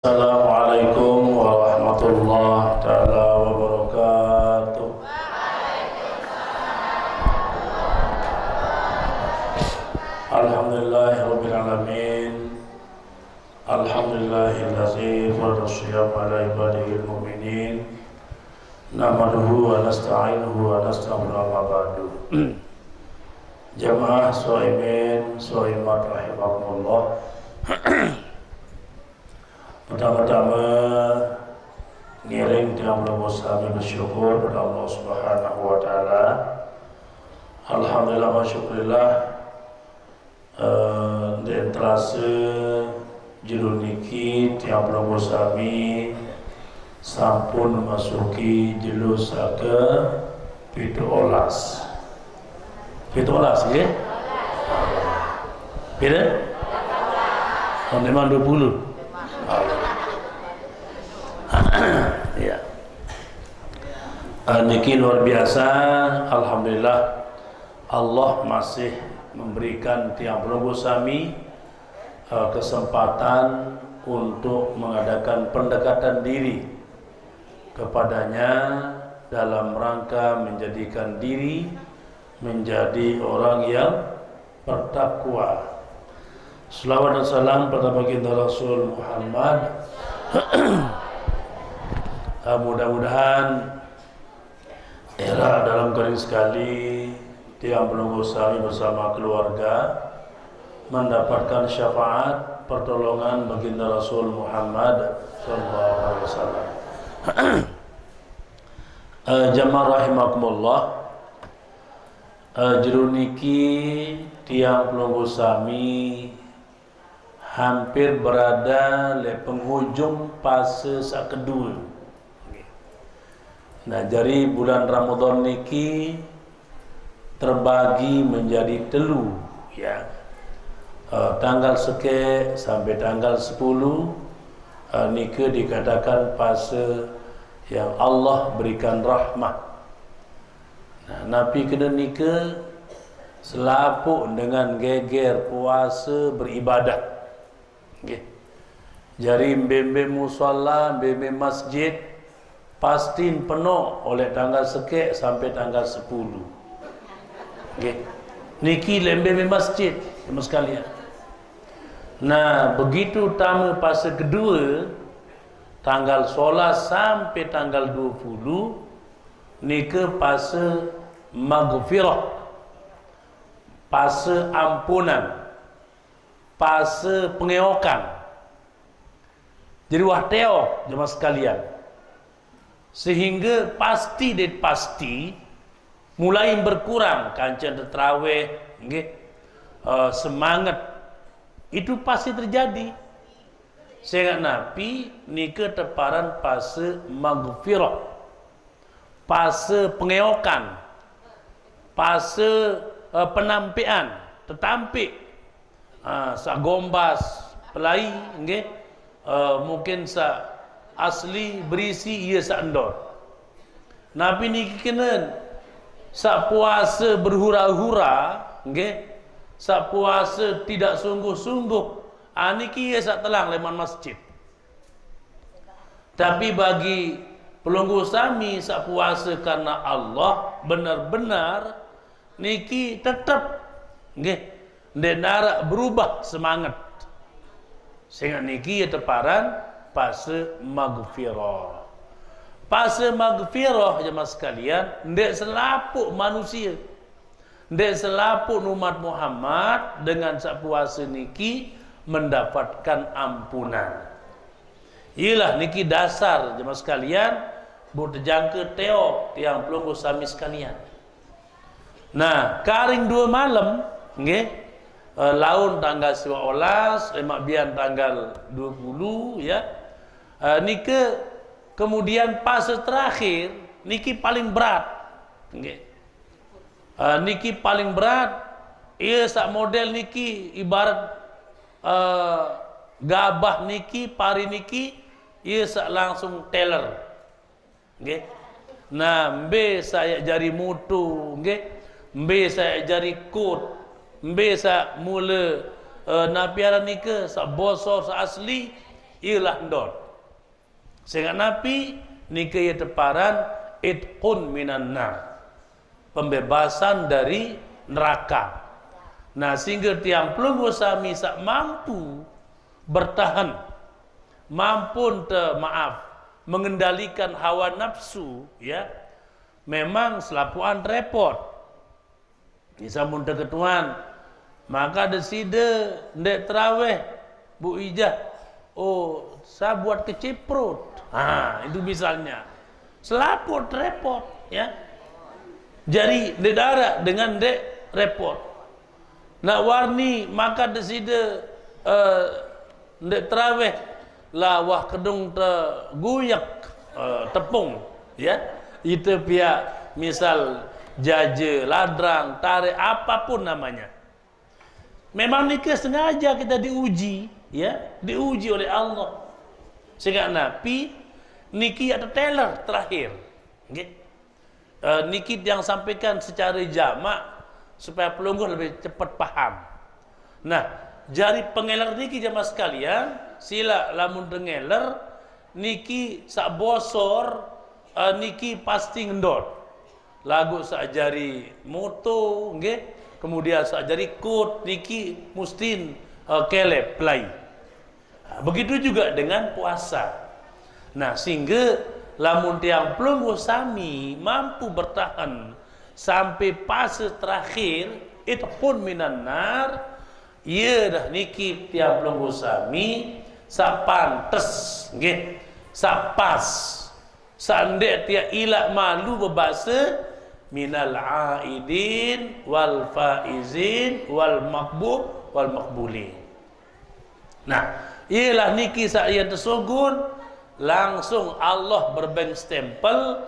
Assalamualaikum warahmatullahi taala wabarakatuh. Alhamdulillahirabbil alamin. Alhamdulillahillazi farada syiyam ala ibadihil mu'minin. Nahmaduhu wa nasta'inuhu wa nastaghfiruh wa ba'du. Jamaah shaimin shaimat rahimakumullah. Pertama-tama ngiring dengan kami bersyukur kepada Allah Subhanahu wa taala. Alhamdulillah wa syukurillah dan terasa judul niki tiang kami sampun masuki jelus ke pitu olas. Pitu olas ya? Pira? Memang 20. Ya. Niki luar biasa. Alhamdulillah Allah masih memberikan tiang pelunggu sami kesempatan untuk mengadakan pendekatan diri kepadanya dalam rangka menjadikan diri menjadi orang yang bertakwa. Selawat dan salam pada baginda Rasul Muhammad. Mudah-mudahan era dalam kali sekali tiang penunggu sami bersama keluarga mendapatkan syafaat pertolongan baginda Rasul Muhammad sallallahu alaihi wasallam. Jamaah rahimakumullah, jero niki tiang penunggu sami hampir berada di penghujung fase sak kedua. Nah, dari bulan Ramadan niki terbagi menjadi telu ya. Tanggal seke sampai tanggal 10 niki dikatakan fase yang Allah berikan rahmat. Nah, Nabi kena niki selapuk dengan geger puasa beribadah. Okay. Jari mbembe musalla, mbembe masjid pasti penuh oleh tanggal sekek sampai tanggal 10. Okay. Niki mbembe masjid semua sekalian. Nah, begitu tamu fase kedua tanggal 11 sampai tanggal 20 niki fase maghfirah, fase ampunan, fase pengeokan. Jadi wahteo jemaah sekalian. Sehingga pasti mulai berkurang kancing terawih, semangat itu pasti terjadi. Sehingga Nabi nika teparan fase maghfirah, fase pengeokan, fase penampian, tetampik, sa gombas pelai, mungkin sa asli berisi ia sa endor. Nabi ni kena sa puasa berhura-hura, sa puasa tidak sungguh-sungguh. Niki ia sa telang leman masjid. Tapi bagi pelunggu sami sa puasa karena Allah benar-benar niki tetap denara berubah semangat. Sehingga niki ia teparan fase maghfirah. Fase maghfirah jemaah sekalian, ndek selapuk manusia, ndek selapuk umat Muhammad dengan sak puasa niki mendapatkan ampunan. Ialah niki dasar jemaah sekalian, buat terjangka teok yang pelunggu sami sekalian. Nah, karing 2 malam, laun tanggal 11, lemak bian tanggal 20 ya. Niki kemudian fase terakhir niki paling berat. Niki paling berat. Ia sak model niki ibarat gabah niki, pari niki ia sak langsung teller. Nah, mbe saya jari mutu, mbe saya jari kut, mbe sa mula napiara nika sa bosor sa asli ialah ndot. Sehingga Nabi niki ya teparan itqun minan nar, pembebasan dari neraka. Nah, sehingga tiang pelunggu sami sak mampu bertahan, mampu mengendalikan hawa nafsu, ya, memang selapuan repot. Bisa muntah ketuan, maka deside ndek terawih Bu Ijah, oh saya buat keciprut, itu misalnya selaput repot, ya. Jadi ndek darah dengan ndek repot. Nak warni maka deside ndek terawih lawah kedung guyak tepung, ya. Itu pihak misal jaje, ladrang, tarik, apapun namanya. Memang nikah sengaja kita diuji, ya, diuji oleh Allah. Sehingga Nabi niki ada teller terakhir, okay? Niki yang sampaikan secara jamak supaya pelungguh lebih cepat paham. Nah, jari pengeler niki jamaah sekalian, sila lamun dengeler niki sak bosor, niki pasti ngendot. Lagu sak jari moto, nggih, kemudian sak jari kut niki mustin kelep play. Begitu juga dengan puasa. Nah, sehingga lamun tiang pelungguh sami mampu bertahan sampai fase terakhir, itu pun minan nar, ia dah niki tiang pelungguh sami sak pantes, nggih, sak pas, sak ndek tia ilak malu berbahasa minal aidin wal faizin wal maqbul wal maqbulin. Nah, ialah niki saya tersugun langsung Allah berbeng stempel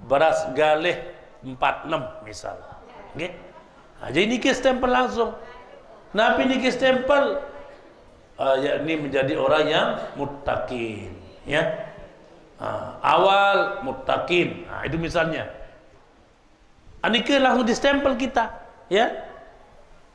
beras galih 46 misal, nggih. Jadi niki stempel langsung. Nabi niki stempel yakni menjadi orang yang muttaqin, ya. Awal muttaqin. Itu misalnya. Niki langsung distempel kita, ya.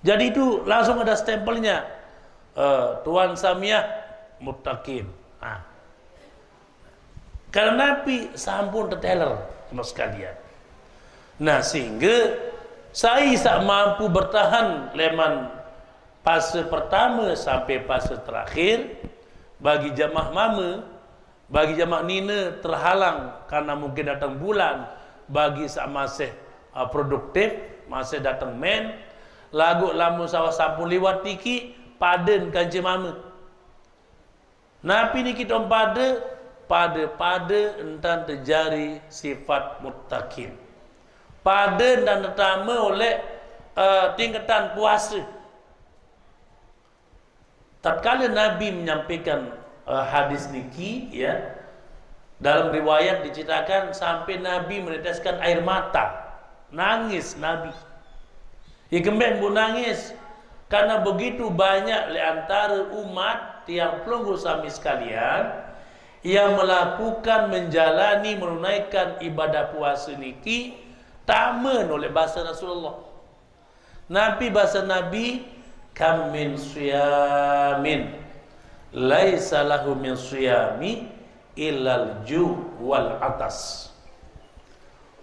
Jadi itu langsung ada stempelnya. Tuan Samiah muttaqin. Karena Nabi sampun teteler sama sekalian. Nah, sehingga saya tak mampu bertahan leman fase pertama sampai fase terakhir. Bagi jamaah mama, bagi jamaah nina terhalang karena mungkin datang bulan, bagi sak masih produktif, masih datang men, lagu lamun sawah sampun liwat tiki paden kanci mama. Nabi ni kita pada entan terjadi sifat muttaqin. Pada dan terutama oleh tingkatan puasa. Tatkala Nabi menyampaikan hadis niki, ya, dalam riwayat diceritakan sampai Nabi meneteskan air mata, nangis Nabi. Ya kemudian bu nangis karena begitu banyak di antara umat yang pelunggu sami sekalian yang melakukan, menjalani, menunaikan ibadah puasa niki tamen oleh bahasa Rasulullah. Nabi bahasa Nabi, kam min siyamin laisa lahu min siyami illal ju wal atas.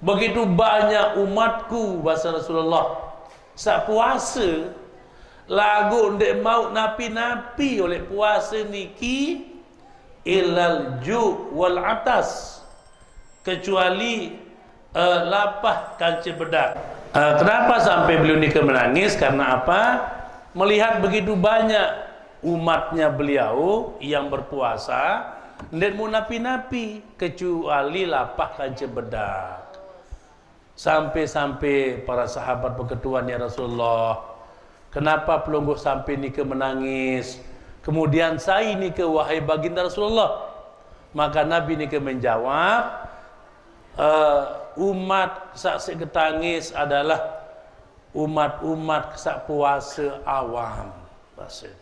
Begitu banyak umatku bahasa Rasulullah sak puasa lagu ndek mau napi-napi oleh puasa niki illal ju wal atas, kecuali lapah kanci bedak. Kenapa sampai beliau ni menangis? Karena apa? Melihat begitu banyak umatnya beliau yang berpuasa ndek mau napi-napi kecuali lapah kanci bedak. Sampai-sampai para sahabat berketuan, ya Rasulullah, kenapa pelungguh sampai ni menangis? Kemudian saya ni wahai baginda Rasulullah. Maka Nabi ni menjawab, umat saksi ketangis adalah umat-umat sak puasa awam. Bahasa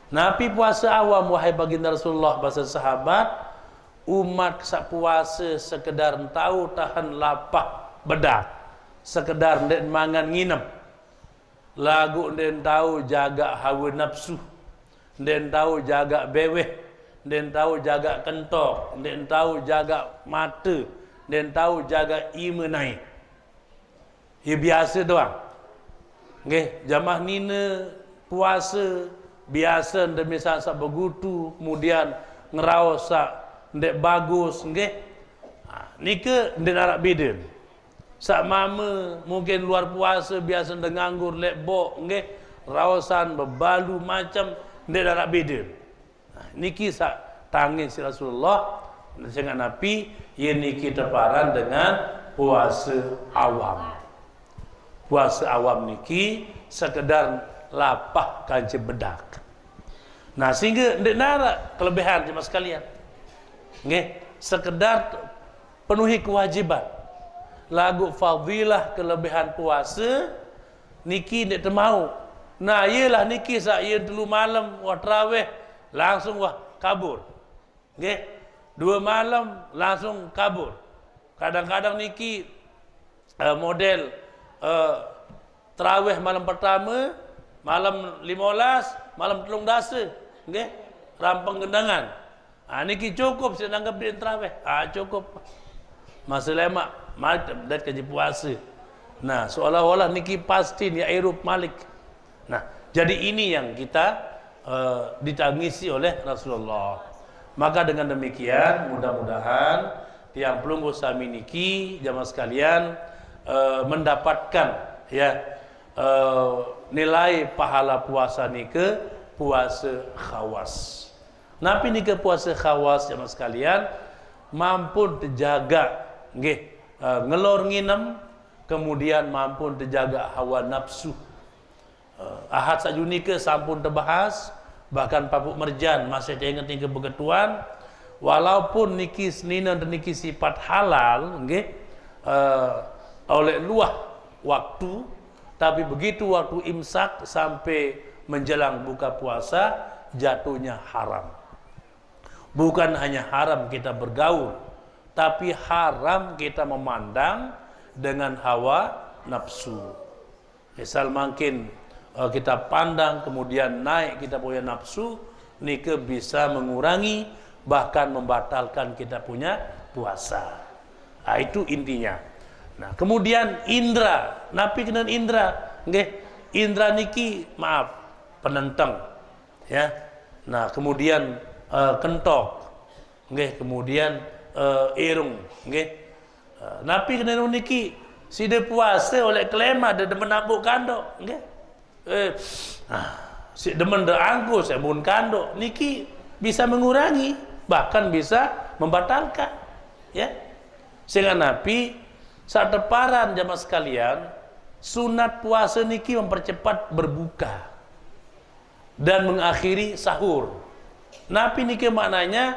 Nabi puasa awam, wahai baginda Rasulullah. Bahasa sahabat, umat sak puasa sekedar tahu tahan lapah bedak, sekedar ndek mangan nginep, lagu ndek tahu jaga hawa nafsu, ndek tahu jaga beweh, den tahu jaga kentok, den tahu jaga mata, den tahu jaga imanai. Ya biasa doang. Nggih, jamaah nina puasa biasa demi sak begutu, kemudian ngeraos sak ndek bagus nggih. Nika ndek narak beda. Sak mama mungkin luar puasa biasa ndek nganggur lek bok nggih, raosan bebalu macam ndek narak beda. Niki sak tangis si Rasulullah dengan Nabi, ye niki teparan dengan puasa awam. Puasa awam niki sekedar lapah kanci bedak. Nah, sehingga ndek narak kelebihan jemaah sekalian. Nggih, sekedar penuhi kewajiban. Lagu fadilah kelebihan puasa niki ndek temau. Nah, iyalah niki sak ye dulu malam wa tarawih langsung wah kabur. Nggih, 2 malam langsung kabur. Kadang-kadang niki model tarawih malam pertama, malam 15, malam telung dasa, nggih, rampang gendangan. Niki cukup saya anggap dia tarawih. Cukup. Masa lama mantap dan kaji puasa. Nah, seolah-olah niki pasti ni Airup Malik. Nah, jadi ini yang kita ditangisi oleh Rasulullah. Maka dengan demikian mudah-mudahan tiang pelunggu sami niki jamaah sekalian mendapatkan ya nilai pahala puasa nike puasa khawas. Napi nike puasa khawas jamaah sekalian mampu terjaga nggih ngelor nginem, kemudian mampu terjaga hawa nafsu. Ahad sajunika sampun terbahas, bahkan Papuk Merjan masih ingat-ingat begetuan, walaupun niki senina dan niki sifat halal nggih oleh luah waktu, tapi begitu waktu imsak sampai menjelang buka puasa jatuhnya haram. Bukan hanya haram kita bergaul, tapi haram kita memandang dengan hawa nafsu. Misal makin kita pandang kemudian naik kita punya nafsu, nike bisa mengurangi bahkan membatalkan kita punya puasa. Itu intinya. Nah, kemudian indra, napi kena indra, nggih. Indra niki maaf penentang, ya. Nah, kemudian kentok, nggih. Kemudian irung, nggih. Napi kena niki sida puasa oleh kelema de menabuk kandok, nggih. Si demen angku saya mun kandok niki bisa mengurangi bahkan bisa membatalkan, ya. Sehingga Nabi saat teparan jamaah sekalian, sunat puasa niki mempercepat berbuka dan mengakhiri sahur. Nabi niki maknanya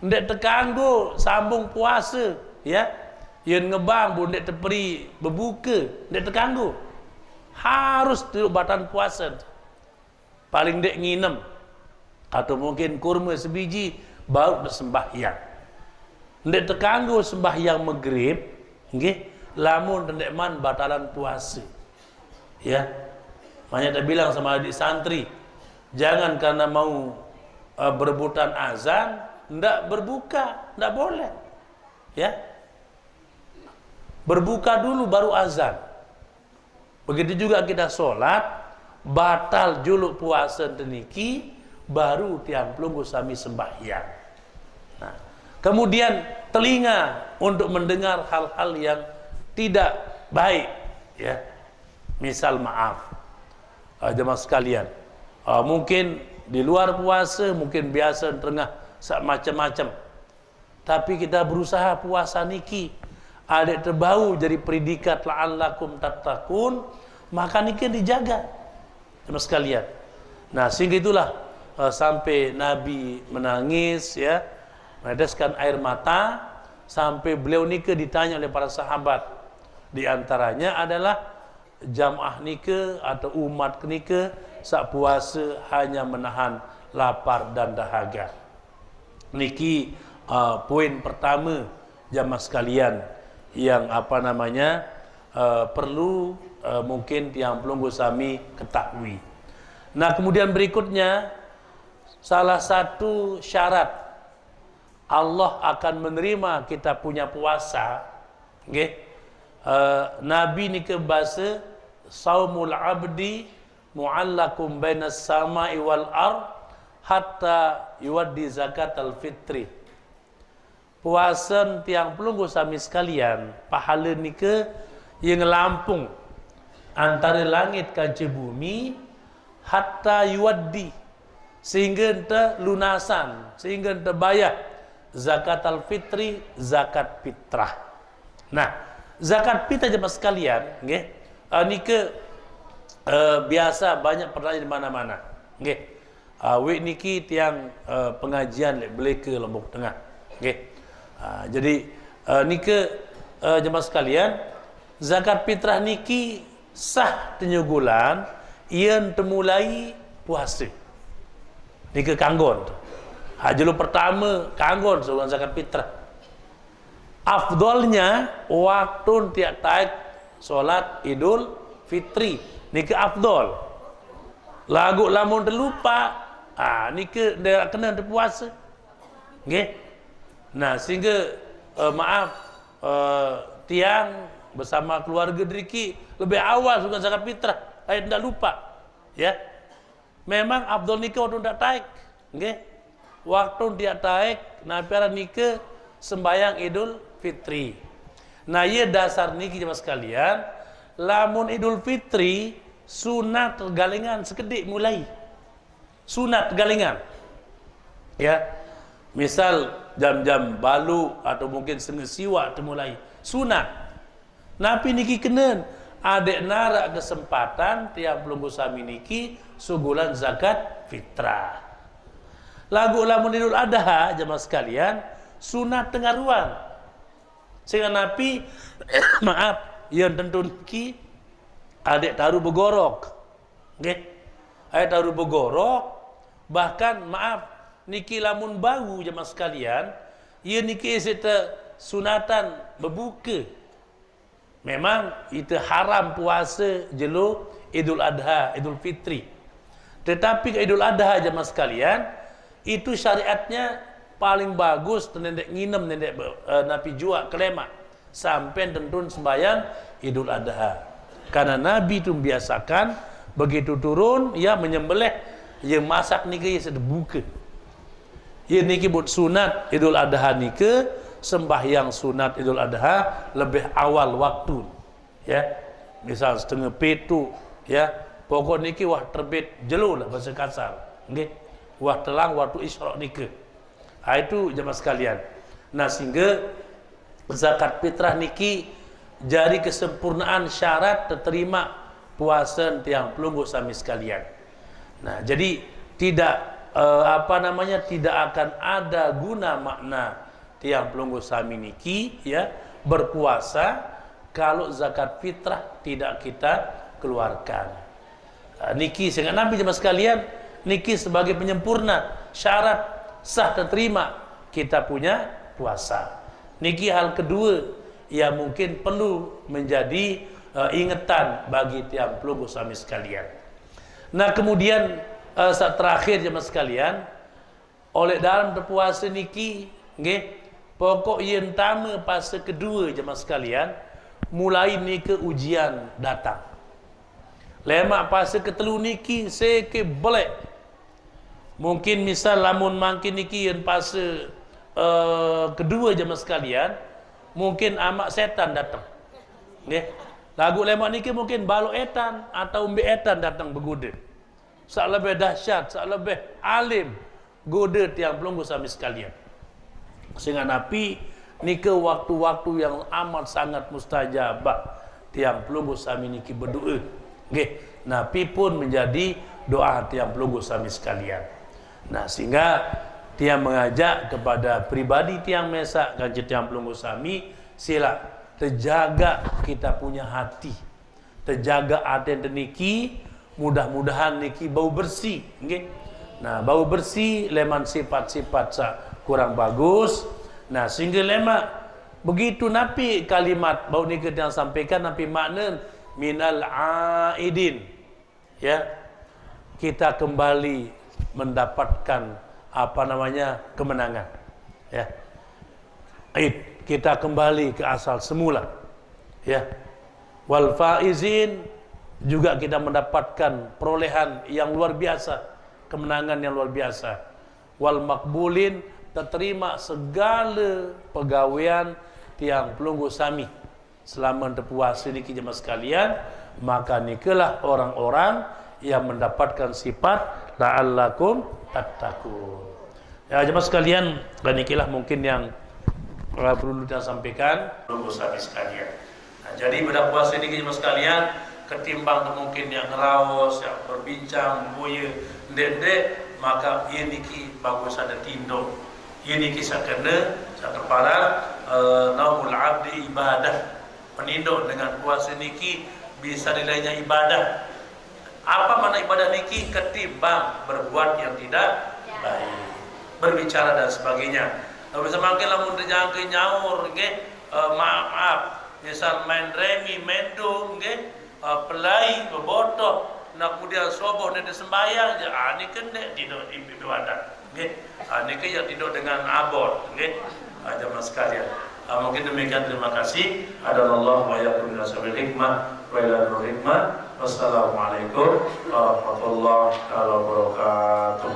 ndek tekanggo sambung puasa, ya. Yen ngebang bu ndek teperi berbuka, ndek tekanggo. Harus tidur batan puasa. Paling ndek nginem atau mungkin kurma sebiji baru sembahyang. Ndek tekanggo sembahyang maghrib, nggih, lamun ndek man batalan puasa. Ya. Makanya dia bilang sama adik santri, jangan karena mau berebutan azan ndak berbuka, ndak boleh. Ya. Berbuka dulu baru azan. Begitu juga kita sholat, batal juluk puasa teniki, baru tiang pelunggu sami sembahyang. Nah, kemudian telinga untuk mendengar hal-hal yang tidak baik, ya. Misal maaf, jemaah sekalian, mungkin di luar puasa, mungkin biasa tengah macam-macam, tapi kita berusaha puasa niki, ada terbau jadi predikat la'allakum tattaqun, maka niki dijaga jemaah sekalian. Nah, sehingga itulah sampai Nabi menangis, ya, meneteskan air mata, sampai beliau niki ditanya oleh para sahabat. Di antaranya adalah jamaah niki atau umat niki sak puasa hanya menahan lapar dan dahaga. Niki poin pertama jamaah sekalian yang perlu mungkin tiang pelunggu sami ketahui. Nah, kemudian berikutnya salah satu syarat Allah akan menerima kita punya puasa, okay? Nabi ni ke bahasa saumul abdi mu'allakum bainas sama'i wal ard hatta yuaddi zakat al-fitri. Puasa tiang pelunggu sami sekalian, pahala ni ke yang lampung antara langit kaca bumi hatta yuaddi, sehingga ente lunasan, sehingga ente bayar zakat al-fitri, zakat fitrah. Nah, zakat fitrah jemaah sekalian, nggih, ni ke biasa banyak pertanyaan di mana-mana, nggih. Wek niki tiang pengajian lek Belaka Lombok Tengah, nggih. Jadi ni ke jemaah sekalian, zakat fitrah niki sah tenyugulan ien temulai puasa. Ni ke kanggon. Jalur pertama kanggon sebulan zakat fitrah. Afdolnya waktu tiap taik solat Idul Fitri. Ni ke afdol. Lagu lamun terlupa, ni ke dia kena terpuasa. Okey. Nah, sehingga tiang bersama keluarga deriki lebih awal sukan zakat fitrah. Saya tidak lupa. Ya. Memang afdol nikah waktu tidak taik. Okey. Waktu dia taik, Nabi ara nikah sembayang Idul Fitri. Nah, ia dasar niki jemaah sekalian, lamun Idul Fitri sunat galengan sekedik mulai. Sunat galengan. Ya. Misal jam-jam balu atau mungkin setengah siwak termulai. Sunat. Nabi niki kenen adek narak kesempatan tiap pelunggu sami niki sugulan zakat fitrah. Lagu lamun Idul Adha jemaah sekalian sunat tengah ruang. Sehingga Nabi maaf yang tentu niki adek taruh begorok. Nggih. Adek taruh begorok, bahkan maaf niki lamun bau jemaah sekalian, ia niki serta sunatan berbuka. Memang itu haram puasa jelo Idul Adha, Idul Fitri. Tetapi ke Idul Adha jemaah sekalian, itu syariatnya paling bagus nendek nginem nendek napi jua kelema sampai tentun sembahyang Idul Adha. Karena Nabi itu membiasakan begitu turun ia menyembelih, ia masak niki ia buka. Ia niki buat sunat Idul Adha niki sembahyang sunat Idul Adha lebih awal waktu. Ya. Misal setengah petu, ya. Pokok niki wah terbit jelo lah bahasa kasar. Nggih. Wah telang waktu isyraq niki. Itu jemaah sekalian. Nah, sehingga zakat fitrah niki jadi kesempurnaan syarat terterima puasa tiang pelunggu sami sekalian. Nah, jadi tidak tidak akan ada guna makna tiang pelunggu sami niki ya berpuasa kalau zakat fitrah tidak kita keluarkan. Niki sehingga Nabi jemaah sekalian, niki sebagai penyempurna syarat sah terima kita punya puasa. Niki hal kedua yang mungkin perlu menjadi ingatan bagi tiang pelunggu sami sekalian. Nah, kemudian saat terakhir jemaah sekalian, oleh dalam berpuasa niki nggih pokok yang pertama fase kedua jemaah sekalian mulai niki ujian datang. Lemak fase ketelu niki seke boleh. Mungkin misal lamun mangkin niki yang fase kedua jemaah sekalian, mungkin amak setan datang. Nggih. Lagu lemak niki mungkin balok etan atau umbi etan datang bergoda. Sak lebih dahsyat, sak lebih alim goda tiang pelunggu sami sekalian. Sehingga Nabi niki waktu-waktu yang amat sangat mustajabah tiang pelunggu sami niki berdoa. Nggih. Nabi pun menjadi doa tiang pelunggu sami sekalian. Nah, sehingga tiang mengajak kepada pribadi tiang mesak kanjeng tiang pelunggu sami, sila terjaga kita punya hati, terjaga aden niki, mudah-mudahan niki bau bersih, nggih. Nah, bau bersih leman sifat-sifat kurang bagus. Nah, sehingga lemak begitu Nabi kalimat bau niki yang sampaikan Nabi makna minal aidin, ya, kita kembali mendapatkan apa namanya kemenangan. Ya. Id, kita kembali ke asal semula. Ya. Wal faizin, juga kita mendapatkan perolehan yang luar biasa, kemenangan yang luar biasa. Wal makbulin, terterima segala pegawaian tiang pelunggu sami selama terpuasa niki jemaah sekalian. Maka nikalah orang-orang yang mendapatkan sifat la'allakum tattaqun. Ya jemaah sekalian, dan nikilah mungkin yang perlu kita sampaikan pelunggu sami sekalian. Nah, jadi pada puasa niki jemaah sekalian, ketimbang mungkin yang raos, yang berbincang, buaya, ndek-ndek, maka ini ki bagus ada tindok. Ini ki sakena sakepara naumul abdi ibadah. Penindok dengan puasa niki bisa nilainya ibadah. Apa makna ibadah niki? Ketimbang berbuat yang tidak baik, berbicara dan sebagainya. Kalau bisa makin lamun dijangke nyaur nggih, maaf, misal main remi, main dum nggih, pelai, bebotoh, nak kemudian soboh dan sembahyang je, ni kena tidur ibadah nggih. Ni ke yang tidur dengan abot nggih. Jemaah sekalian, mungkin demikian, terima kasih. Adallahu wa yakum ila sabil hikmah wa ila nur hikmah. Wassalamualaikum warahmatullahi wabarakatuh.